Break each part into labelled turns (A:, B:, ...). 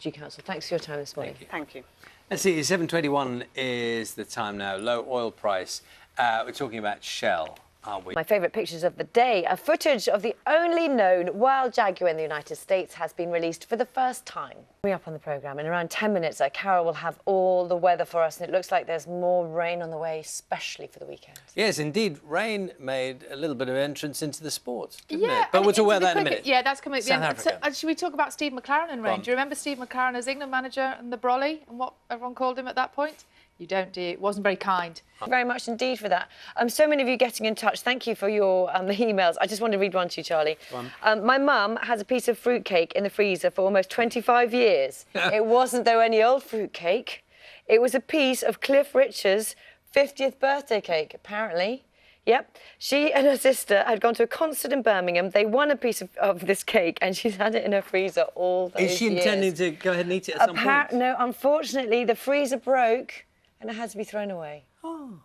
A: Council. Thanks for your time this morning.
B: Thank you.
C: Let's see, 7:21 is the time now. Low oil price. We're talking about Shell, aren't we?
A: My favourite pictures of the day are footage of the only known wild jaguar in the United States has been released for the first time. Coming up on the programme, in around 10 minutes, Carol will have all the weather for us, and it looks like there's more rain on the way, especially for the weekend.
C: Yes, indeed. Rain made a little bit of entrance into the sports, didn't
B: Yeah,
C: it? But we'll talk about that in a minute.
B: Yeah, that's coming at the
C: South
B: end.
C: Africa.
B: So, should we talk about Steve McLaren and rain? Do you remember Steve McLaren as England manager and the brolly and what everyone called him at that point? You don't, do you? It wasn't very kind.
A: Thank you very much indeed for that. So many of you getting in touch. Thank you for your emails. I just want to read one to you, Charlie. My mum has a piece of fruitcake in the freezer for almost 25 years. It wasn't, though, any old fruitcake. It was a piece of Cliff Richard's 50th birthday cake, apparently. Yep. She and her sister had gone to a concert in Birmingham. They won a piece of this cake, and she's had it in her freezer all those years.
C: Is she intending to go ahead and eat it at some point?
A: No, unfortunately, the freezer broke and it had to be thrown away.
C: Oh,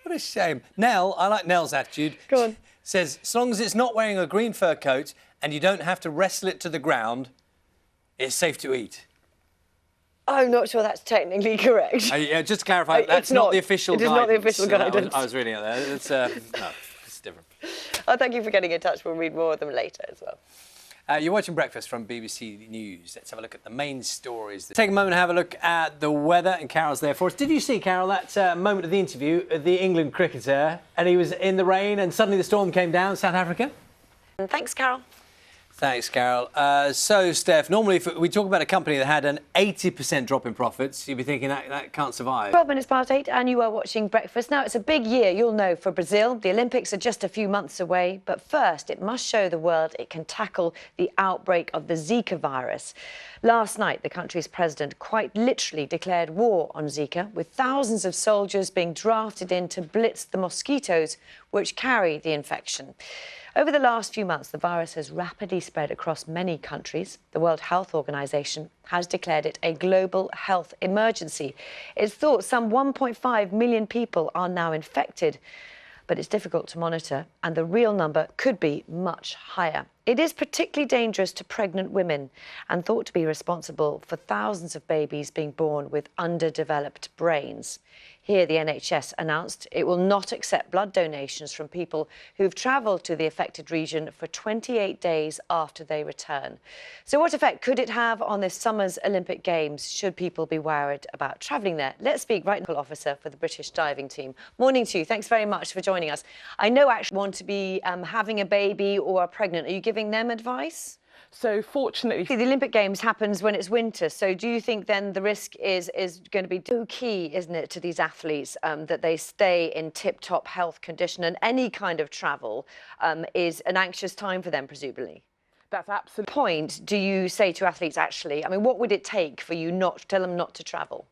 C: what a shame. Nell, I like Nell's attitude.
A: Go on.
C: Says, as long as it's not wearing a green fur coat and you don't have to wrestle it to the ground, it's safe to eat.
A: I'm not sure that's technically correct.
C: Just to clarify, that's not the official guidance.
A: It is not the official guidance.
C: I was reading it there. It's, no, it's different.
A: Oh, thank you for getting in touch. We'll read more of them later as well.
C: You're watching Breakfast from BBC News. Let's have a look at the main stories. Take a moment and have a look at the weather, and Carol's there for us. Did you see, Carol, that moment of the interview, the England cricketer, and he was in the rain and suddenly the storm came down, South Africa?
A: And thanks, Carol.
C: Thanks, Carol. So, Steph, normally if we talk about a company that had an 80% drop in profits, you'd be thinking that can't survive.
A: 12 minutes past 8 and you are watching Breakfast. Now, it's a big year, you'll know, for Brazil. The Olympics are just a few months away. But first, it must show the world it can tackle the outbreak of the Zika virus. Last night, the country's president quite literally declared war on Zika, with thousands of soldiers being drafted in to blitz the mosquitoes which carry the infection. Over the last few months, the virus has rapidly spread across many countries. The World Health Organization has declared it a global health emergency. It's thought some 1.5 million people are now infected, but it's difficult to monitor, and the real number could be much higher. It is particularly dangerous to pregnant women and thought to be responsible for thousands of babies being born with underdeveloped brains. Here, the NHS announced it will not accept blood donations from people who've travelled to the affected region for 28 days after they return. So what effect could it have on this summer's Olympic Games? Should people be worried about travelling there? Let's speak right now, officer for the British diving team. Morning to you. Thanks very much for joining us. I know actually want to be having a baby or are pregnant. Are you giving them advice?
D: So fortunately,
A: the Olympic Games happens when it's winter. So do you think then the risk is going to be too key, isn't it, to these athletes that they stay in tip-top health condition, and any kind of travel is an anxious time for them, presumably?
D: that's absolutely.
A: Point do you say to athletes, actually? I mean, what would it take for you not to tell them not to travel?